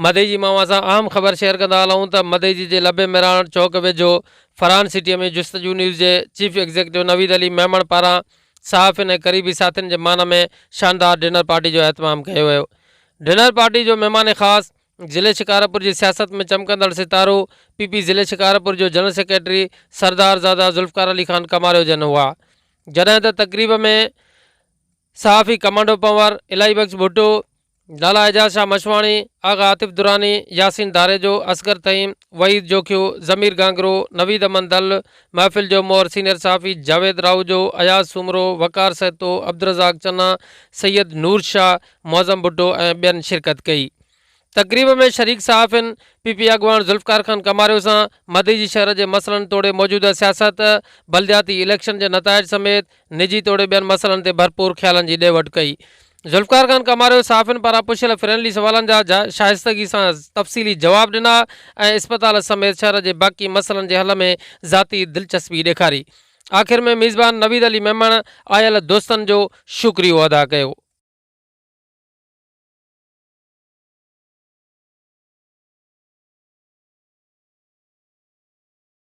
मदई जी मां सां अहम ख़बर शेयर कंदा हलूं त मदई जी जे लबे मेराण चौक वेझो फरहान सिटीअ में जुस्तजू न्यूज़ जे चीफ एग्ज़ीक्यूटिव नवीद अली मेमण पारां सहाफ़िन ऐं क़रीबी साथियुनि जे मान में शानदार डिनर पार्टी जो एहतमाम कयो वियो। डिनर पार्टी जो महिमान ख़ासि ज़िले शिकारपुर जी सियासत में चमकंदड़ सितारो पीपी ज़िले शिकारपुर जो जनरल सेक्रेटरी सरदार ज़ादा ज़ुल्फ़कार अली ख़ान कमारियो जन हुआ। जॾहिं त तक़रीब में सहाफ़ी कमांडो पंवर इलाही बख्श भुट्टो, लाला एजाज शाह मशवाणी, आगा आतिफ़ दुरानी, यासीन दारेजो, असगर तईम, वहीद जोखियो, ज़मीर गांगरो, नवीद अमन दल, महफ़िल जो मोर सीनियर सहाफ़ी जावेद राऊजो, अयाज सुमरो, वकार सहतो, अब्दुरज़ाक चन्ना, सैयद नूर शाह, मौज़म भुट्टो ऐं ॿियनि शिरकत कई। तक़रीब में शरीक सहाफ़िन पीपी अॻवान ज़ुल्फ़कार ख़ान कमारियो सां मदई जी शहर जे मसइलनि तोड़े मौजूदा सियासत, बलदियाती इलेक्शन जे नताइज समेत निजी तोड़े ॿियनि मसइलनि ते भरपूर ख़्यालनि जी ॾे वठि कई। ज़ुल्फ़कार ख़ान कमारियो सहाफ़िन पारां पुछियल फ्रेंडली सवालनि जा शाइस्तगी सां तफ़सीली जवाब ॾिना ऐं इस्पताल समेत शहर जे बाक़ी मसइलनि जे हल में ज़ाती दिलचस्पी ॾेखारी। आख़िर में मेज़बान नवीद अली मेमण आयल दोस्तनि जो शुक्रियो अदा कयो।